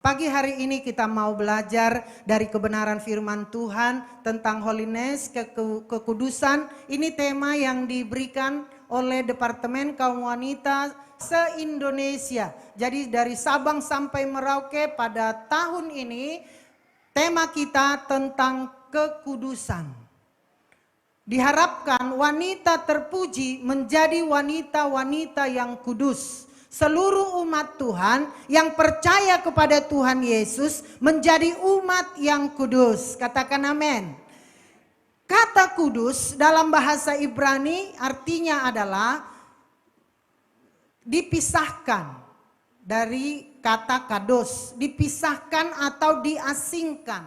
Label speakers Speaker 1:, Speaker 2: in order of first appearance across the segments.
Speaker 1: Pagi hari ini kita mau belajar dari kebenaran firman Tuhan tentang holiness, kekudusan. Ini tema yang diberikan oleh Departemen Kaum Wanita se-Indonesia. Jadi dari Sabang sampai Merauke pada tahun ini tema kita tentang kekudusan. Diharapkan wanita terpuji menjadi wanita-wanita yang kudus. Seluruh umat Tuhan yang percaya kepada Tuhan Yesus menjadi umat yang kudus. Katakan amin. Kata kudus dalam bahasa Ibrani artinya adalah dipisahkan dari kata kados. Dipisahkan atau diasingkan.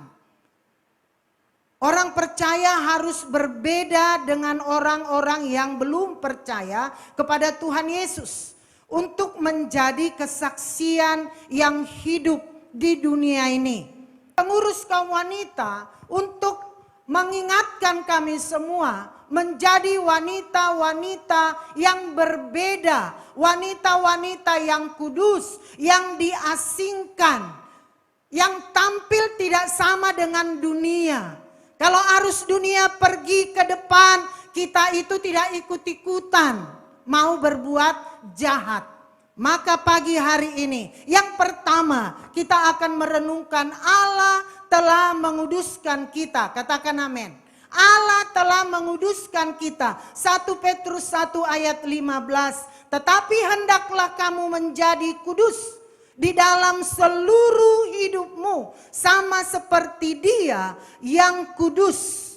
Speaker 1: Orang percaya harus berbeda dengan orang-orang yang belum percaya kepada Tuhan Yesus. Untuk menjadi kesaksian yang hidup di dunia ini. Pengurus kaum wanita untuk mengingatkan kami semua menjadi wanita-wanita yang berbeda. Wanita-wanita yang kudus, yang diasingkan. Yang tampil tidak sama dengan dunia. Kalau arus dunia pergi ke depan, kita itu tidak ikut-ikutan. Mau berbuat jahat. Maka pagi hari ini yang pertama kita akan merenungkan Allah telah menguduskan kita. Katakan amin. Allah telah menguduskan kita. 1 Petrus 1 ayat 15. Tetapi hendaklah kamu menjadi kudus di dalam seluruh hidupmu. Sama seperti Dia yang kudus.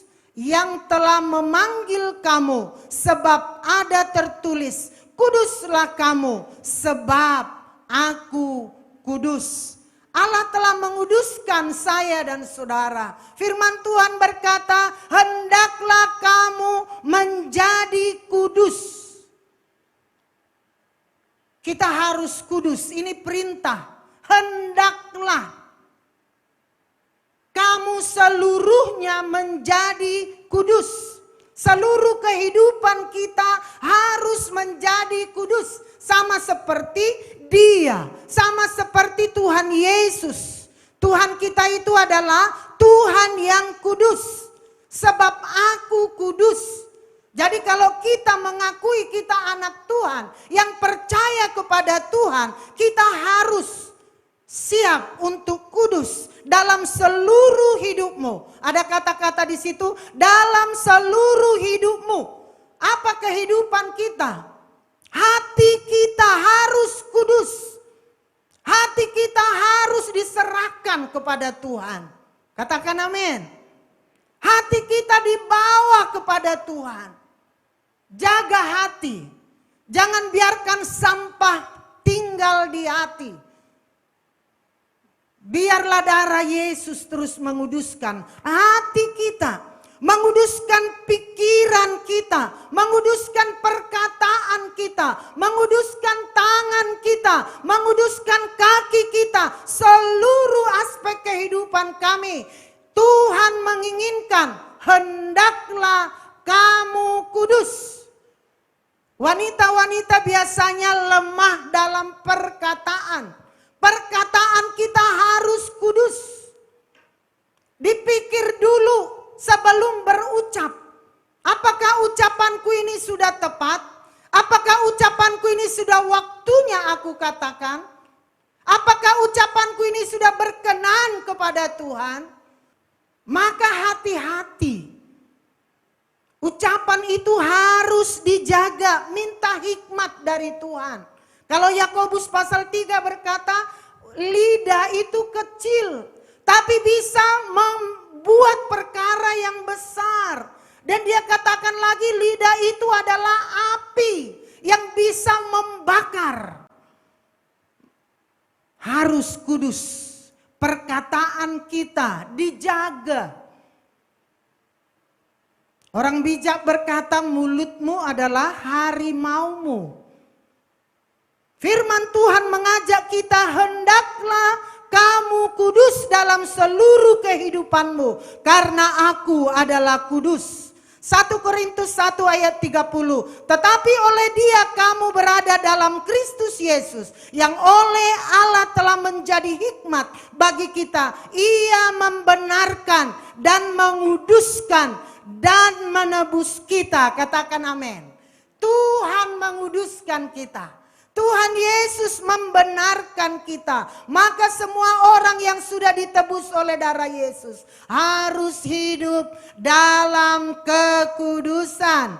Speaker 1: Yang telah memanggil kamu, sebab ada tertulis, kuduslah kamu sebab aku kudus. Allah telah menguduskan saya dan saudara. Firman Tuhan berkata, hendaklah kamu menjadi kudus. Kita harus kudus, ini perintah. Hendaklah kamu seluruhnya menjadi kudus. Seluruh kehidupan kita harus menjadi kudus. Sama seperti Dia. Sama seperti Tuhan Yesus. Tuhan kita itu adalah Tuhan yang kudus. Sebab aku kudus. Jadi kalau kita mengakui kita anak Tuhan. Yang percaya kepada Tuhan. Kita harus siap untuk kudus. Dalam seluruh hidupmu. Ada kata-kata di situ. Dalam seluruh hidupmu. Apa kehidupan kita? Hati kita harus kudus. Hati kita harus diserahkan kepada Tuhan. Katakan amin. Hati kita dibawa kepada Tuhan. Jaga hati. Jangan biarkan sampah tinggal di hati. Biarlah darah Yesus terus menguduskan hati kita. Menguduskan pikiran kita. Menguduskan perkataan kita. Menguduskan tangan kita. Menguduskan kaki kita. Seluruh aspek kehidupan kami. Tuhan menginginkan hendaklah kamu kudus. Wanita-wanita biasanya lemah dalam perkataan. Perkataan kita harus kudus. Dipikir dulu sebelum berucap. Apakah ucapanku ini sudah tepat? Apakah ucapanku ini sudah waktunya aku katakan? Apakah ucapanku ini sudah berkenan kepada Tuhan? Maka hati-hati. Ucapan itu harus dijaga. Minta hikmat dari Tuhan. Kalau Yakobus pasal 3 berkata, lidah itu kecil, tapi bisa membuat perkara yang besar. Dan dia katakan lagi, lidah itu adalah api yang bisa membakar. Harus kudus. Perkataan kita dijaga. Orang bijak berkata, mulutmu adalah harimaumu. Firman Tuhan mengajak kita, hendaklah kamu kudus dalam seluruh kehidupanmu. Karena aku adalah kudus. 1 Korintus 1 ayat 30. Tetapi oleh Dia kamu berada dalam Kristus Yesus, yang oleh Allah telah menjadi hikmat bagi kita. Ia membenarkan dan menguduskan dan menebus kita. Katakan amin. Tuhan menguduskan kita. Tuhan Yesus membenarkan kita. Maka semua orang yang sudah ditebus oleh darah Yesus harus hidup dalam kekudusan.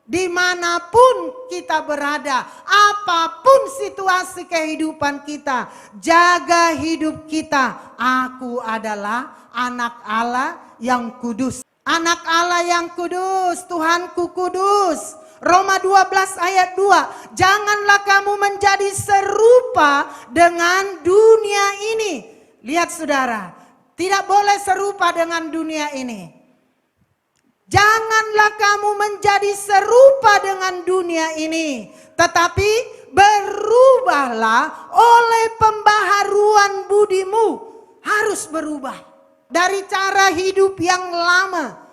Speaker 1: Dimanapun kita berada, apapun situasi kehidupan kita, jaga hidup kita. Aku adalah anak Allah yang kudus. Anak Allah yang kudus, Tuhanku kudus. Roma 12 ayat 2, janganlah kamu menjadi serupa dengan dunia ini. Lihat saudara, tidak boleh serupa dengan dunia ini. Janganlah kamu menjadi serupa dengan dunia ini, tetapi berubahlah oleh pembaharuan budimu. Harus berubah dari cara hidup yang lama,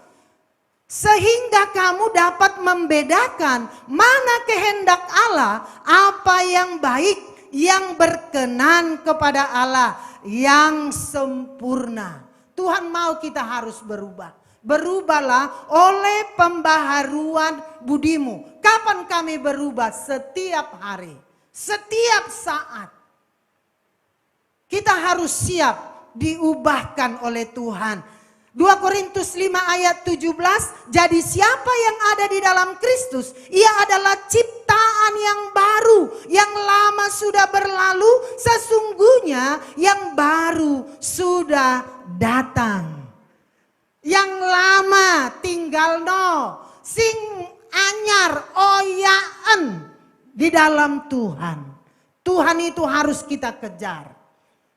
Speaker 1: sehingga kamu dapat membedakan mana kehendak Allah, apa yang baik, yang berkenan kepada Allah, yang sempurna. Tuhan mau kita harus berubah. Berubahlah oleh pembaharuan budimu. Kapan kami berubah? Setiap hari, setiap saat. Kita harus siap diubahkan oleh Tuhan. 2 Korintus 5 ayat 17, jadi siapa yang ada di dalam Kristus, ia adalah ciptaan yang baru, yang lama sudah berlalu, sesungguhnya yang baru sudah datang. Yang lama tinggal no, sing anyar oyaan di dalam Tuhan. Tuhan itu harus kita kejar.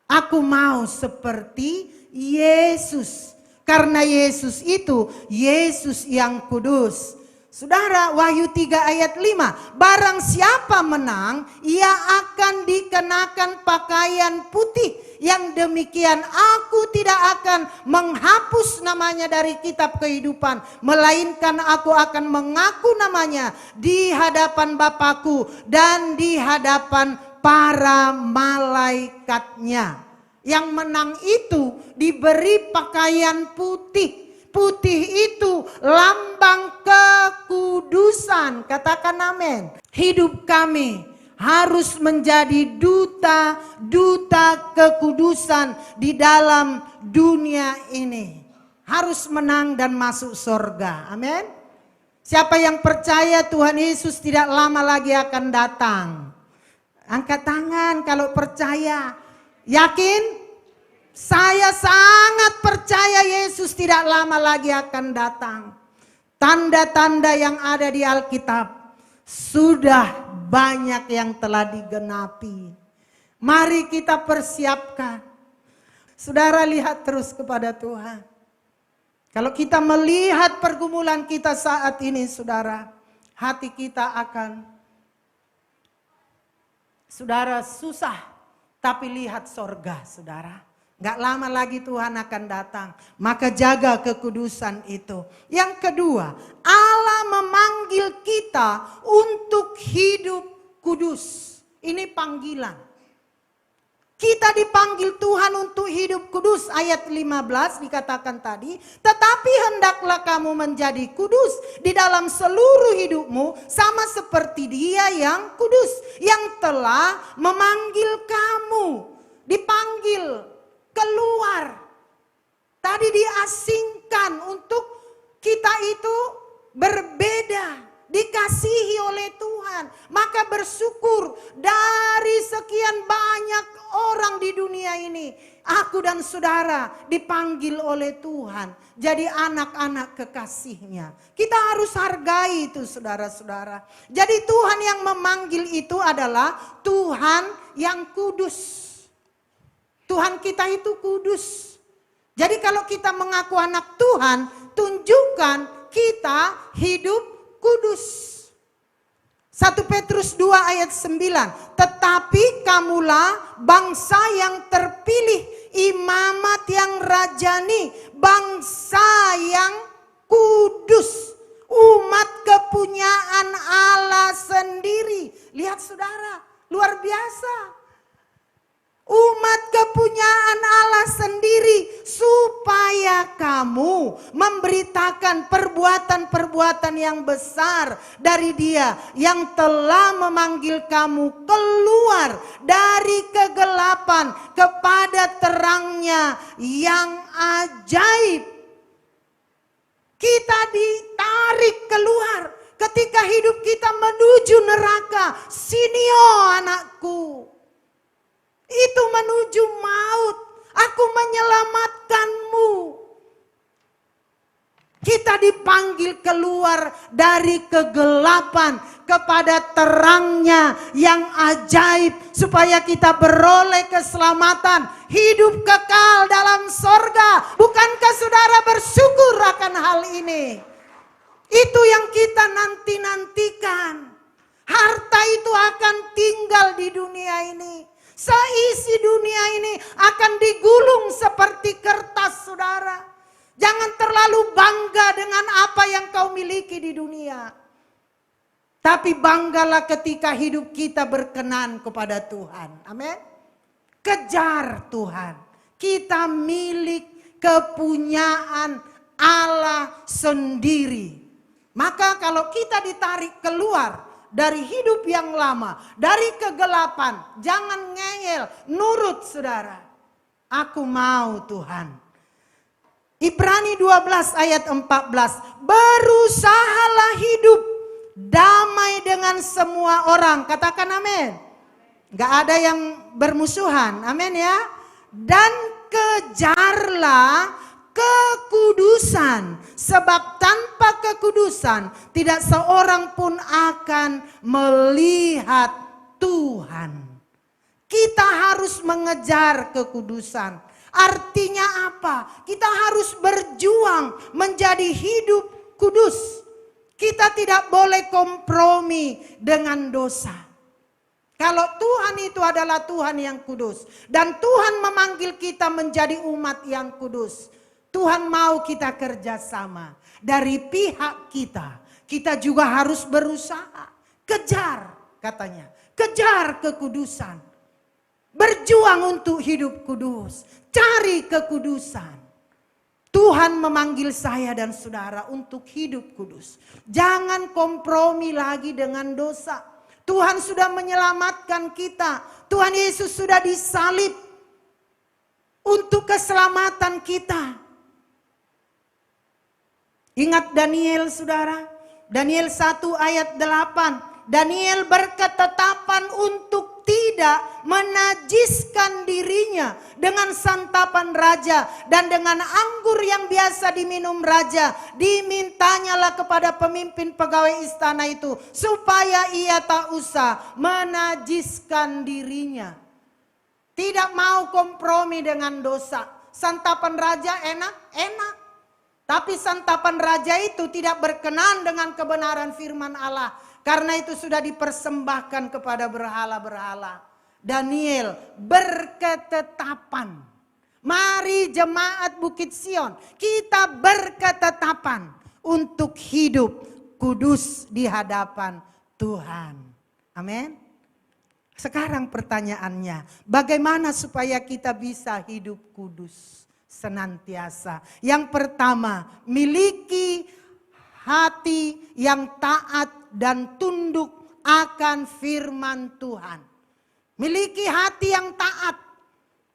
Speaker 1: Aku mau seperti Yesus. Karena Yesus itu Yesus yang kudus. Saudara, Wahyu 3 ayat 5. Barang siapa menang, ia akan dikenakan pakaian putih. Yang demikian aku tidak akan menghapus namanya dari kitab kehidupan. Melainkan aku akan mengaku namanya di hadapan Bapakku dan di hadapan para malaikatnya. Yang menang itu diberi pakaian putih. Putih itu lambang kekudusan. Katakan amin. Hidup kami harus menjadi duta-duta kekudusan di dalam dunia ini. Harus menang dan masuk surga. Amin. Siapa yang percaya Tuhan Yesus tidak lama lagi akan datang? Angkat tangan kalau percaya. Yakin? Saya sangat percaya Yesus tidak lama lagi akan datang. Tanda-tanda yang ada di Alkitab sudah banyak yang telah digenapi. Mari kita persiapkan. Saudara, lihat terus kepada Tuhan. Kalau kita melihat pergumulan kita saat ini, saudara, hati kita akan, saudara, susah. Tapi lihat sorga, saudara. Gak lama lagi Tuhan akan datang. Maka jaga kekudusan itu. Yang kedua, Allah memanggil kita untuk hidup kudus. Ini panggilan. Kita dipanggil Tuhan untuk hidup kudus. Ayat 15 dikatakan tadi. Tetapi hendaklah kamu menjadi kudus di dalam seluruh hidupmu. Sama seperti Dia yang kudus. Yang telah memanggil kamu. Dipanggil keluar. Tadi diasingkan untuk kita itu berbeda. Dikasihi oleh Tuhan. Maka bersyukur dari sekian banyak orang di dunia ini. Aku dan saudara dipanggil oleh Tuhan. Jadi anak-anak kekasihnya. Kita harus hargai itu saudara-saudara. Jadi Tuhan yang memanggil itu adalah Tuhan yang kudus. Tuhan kita itu kudus. Jadi kalau kita mengaku anak Tuhan, tunjukkan kita hidup kudus. 1 Petrus 2 ayat 9. Tetapi kamulah bangsa yang terpilih, imamat yang rajani, bangsa yang kudus, Umat kepunyaan Allah sendiri. Lihat saudara, luar biasa. Umat kepunyaan Allah sendiri, supaya kamu memberitakan perbuatan-perbuatan yang besar dari Dia yang telah memanggil kamu keluar dari kegelapan kepada terangnya yang ajaib. Kita ditarik keluar ketika hidup kita menuju neraka. Sinio anakku, itu menuju maut. Aku menyelamatkanmu. Kita dipanggil keluar dari kegelapan kepada terangnya yang ajaib. Supaya kita beroleh keselamatan, hidup kekal dalam sorga. Bukankah saudara bersyukur akan hal ini? Itu yang kita nanti-nantikan. Harta itu akan tinggal di dunia ini. Seisi dunia ini akan digulung seperti kertas, saudara. Jangan terlalu bangga dengan apa yang kau miliki di dunia. Tapi banggalah ketika hidup kita berkenan kepada Tuhan. Amin. Kejar Tuhan. Kita milik kepunyaan Allah sendiri. Maka kalau kita ditarik keluar dari hidup yang lama, dari kegelapan, jangan ngeyel, nurut saudara. Aku mau Tuhan. Ibrani 12 ayat 14, berusahalah hidup damai dengan semua orang. Katakan amin. Gak ada yang bermusuhan, amin ya. Dan kejarlah kekudusan, sebab tanpa kekudusan tidak seorang pun akan melihat Tuhan. Kita harus mengejar kekudusan. Artinya apa? Kita harus berjuang menjadi hidup kudus. Kita tidak boleh kompromi dengan dosa. Kalau Tuhan itu adalah Tuhan yang kudus dan Tuhan memanggil kita menjadi umat yang kudus, Tuhan mau kita kerjasama. Dari pihak kita, kita juga harus berusaha. Kejar katanya, kejar kekudusan. Berjuang untuk hidup kudus. Cari kekudusan. Tuhan memanggil saya dan saudara untuk hidup kudus. Jangan kompromi lagi dengan dosa. Tuhan sudah menyelamatkan kita. Tuhan Yesus sudah disalib untuk keselamatan kita. Ingat Daniel saudara, Daniel 1 ayat 8. Daniel berketetapan untuk tidak menajiskan dirinya dengan santapan raja dan dengan anggur yang biasa diminum raja. Dimintanyalah kepada pemimpin pegawai istana itu supaya ia tak usah menajiskan dirinya. Tidak mau kompromi dengan dosa. Santapan raja enak, enak. Tapi santapan raja itu tidak berkenan dengan kebenaran firman Allah. Karena itu sudah dipersembahkan kepada berhala-berhala. Daniel berketetapan. Mari jemaat Bukit Sion, kita berketetapan untuk hidup kudus di hadapan Tuhan. Amin. Sekarang pertanyaannya, bagaimana supaya kita bisa hidup kudus senantiasa? Yang pertama, miliki hati yang taat dan tunduk akan firman Tuhan. Miliki hati yang taat.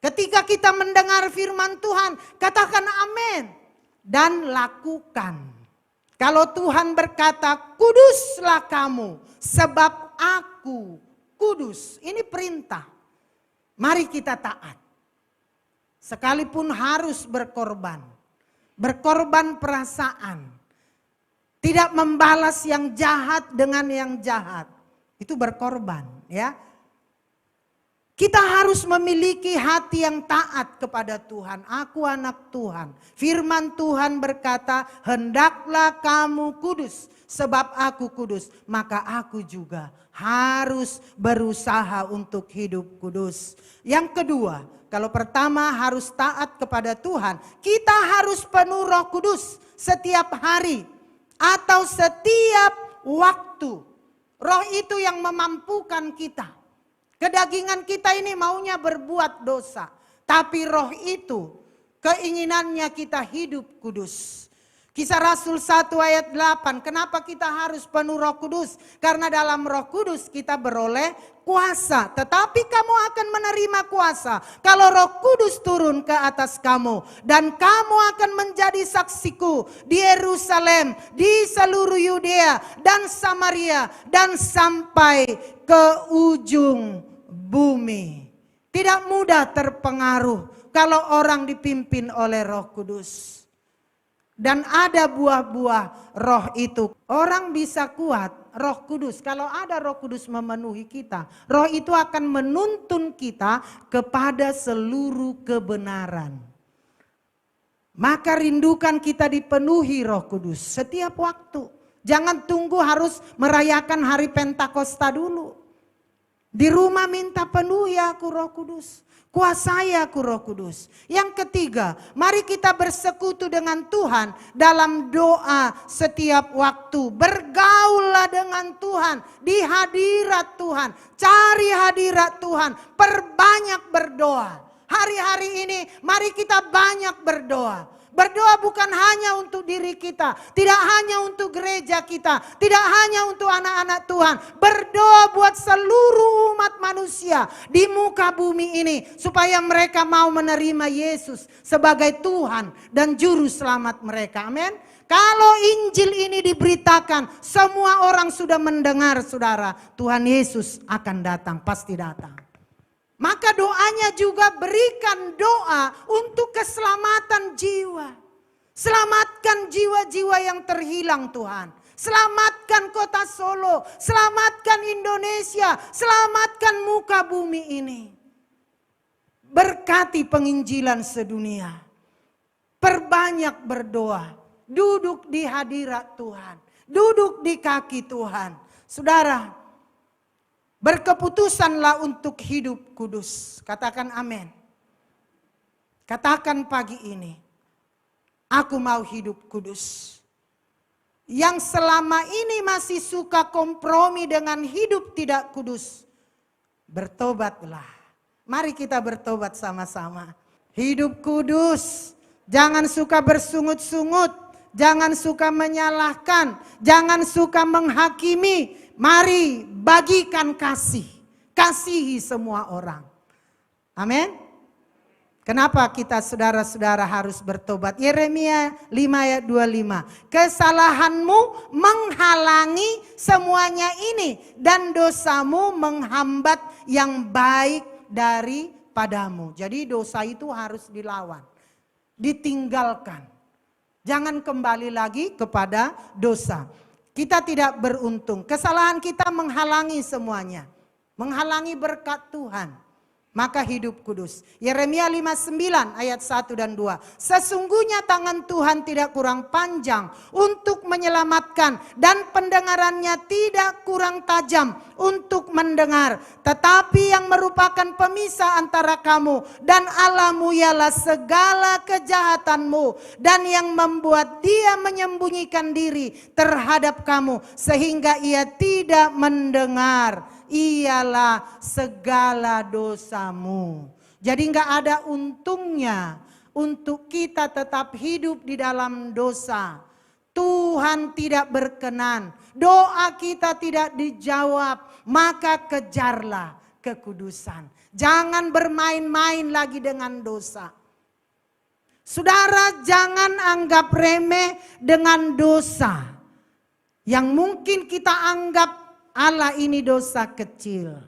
Speaker 1: Ketika kita mendengar firman Tuhan, katakan amin dan lakukan. Kalau Tuhan berkata, kuduslah kamu sebab aku kudus. Ini perintah. Mari kita taat. Sekalipun harus berkorban. Berkorban perasaan. Tidak membalas yang jahat dengan yang jahat. Itu berkorban, ya. Kita harus memiliki hati yang taat kepada Tuhan. Aku anak Tuhan. Firman Tuhan berkata, hendaklah kamu kudus sebab aku kudus. Maka aku juga harus berusaha untuk hidup kudus. Yang kedua, kalau pertama harus taat kepada Tuhan, kita harus penuh Roh Kudus setiap hari. atau setiap waktu. Roh itu yang memampukan kita. Kedagingan kita ini maunya berbuat dosa. Tapi roh itu keinginannya kita hidup kudus. Kisah Rasul 1 ayat 8. Kenapa kita harus penuh Roh Kudus? Karena dalam Roh Kudus kita beroleh kuasa. Tetapi kamu akan menerima kuasa kalau Roh Kudus turun ke atas kamu. Dan kamu akan menjadi saksiku di Yerusalem, di seluruh Yudea dan Samaria, dan sampai ke ujung bumi. Tidak mudah terpengaruh kalau orang dipimpin oleh Roh Kudus. Dan ada buah-buah roh itu. Orang bisa kuat Roh Kudus. Kalau ada Roh Kudus memenuhi kita, roh itu akan menuntun kita kepada seluruh kebenaran. Maka rindukan kita dipenuhi Roh Kudus setiap waktu. Jangan tunggu harus merayakan hari Pentakosta dulu. Di rumah minta penuhi aku Roh Kudus. Kuasai aku Roh Kudus. Yang ketiga, mari kita bersekutu dengan Tuhan dalam doa setiap waktu. Bergaullah dengan Tuhan di hadirat Tuhan. Cari hadirat Tuhan. Perbanyak berdoa. Hari-hari ini mari kita banyak berdoa. Berdoa bukan hanya untuk diri kita, tidak hanya untuk gereja kita, tidak hanya untuk anak-anak Tuhan. Berdoa buat seluruh umat manusia di muka bumi ini supaya mereka mau menerima Yesus sebagai Tuhan dan juru selamat mereka. Amin. Kalau Injil ini diberitakan, semua orang sudah mendengar, saudara, Tuhan Yesus akan datang, pasti datang. Maka doanya juga berikan doa untuk keselamatan jiwa. Selamatkan jiwa-jiwa yang terhilang Tuhan. Selamatkan kota Solo, selamatkan Indonesia, selamatkan muka bumi ini. Berkati penginjilan sedunia. Perbanyak berdoa, duduk di hadirat Tuhan, duduk di kaki Tuhan. Saudara, berkeputusanlah untuk hidup kudus. Katakan amin. Katakan pagi ini, aku mau hidup kudus. Yang selama ini masih suka kompromi dengan hidup tidak kudus, bertobatlah. Mari kita bertobat sama-sama. Hidup kudus, jangan suka bersungut-sungut, jangan suka menyalahkan, jangan suka menghakimi. Mari bagikan kasih. Kasihi semua orang. Amin. Kenapa kita saudara-saudara harus bertobat? Yeremia 5 ayat 25. Kesalahanmu menghalangi semuanya ini. Dan dosamu menghambat yang baik daripadamu. Jadi dosa itu harus dilawan. Ditinggalkan. Jangan kembali lagi kepada dosa. Kita tidak beruntung. Kesalahan kita menghalangi semuanya. Menghalangi berkat Tuhan. Maka hidup kudus. Yeremia 59 ayat 1 dan 2. Sesungguhnya tangan Tuhan tidak kurang panjang untuk menyelamatkan. Dan pendengarannya tidak kurang tajam untuk mendengar. Tetapi yang merupakan pemisah antara kamu dan Allahmu ialah segala kejahatanmu. Dan yang membuat dia menyembunyikan diri terhadap kamu. Sehingga ia tidak mendengar. Ialah segala dosamu. Jadi enggak ada untungnya untuk kita tetap hidup di dalam dosa. Tuhan tidak berkenan, doa kita tidak dijawab, maka kejarlah kekudusan. Jangan bermain-main lagi dengan dosa. Saudara, jangan anggap remeh dengan dosa yang mungkin kita anggap Allah ini dosa kecil.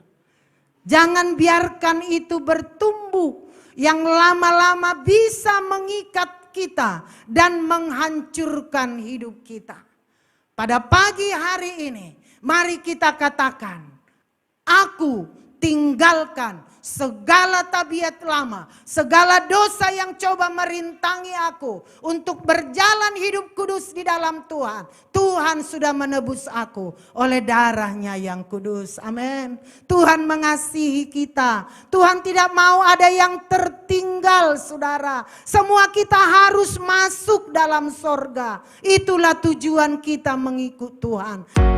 Speaker 1: Jangan biarkan itu bertumbuh yang lama-lama bisa mengikat kita dan menghancurkan hidup kita. Pada pagi hari ini, mari kita katakan, aku tinggalkan segala tabiat lama, segala dosa yang coba merintangi aku untuk berjalan hidup kudus di dalam Tuhan. Tuhan sudah menebus aku oleh darahnya yang kudus. Amin. Tuhan mengasihi kita. Tuhan tidak mau ada yang tertinggal, saudara. Semua kita harus masuk dalam sorga. Itulah tujuan kita mengikut Tuhan.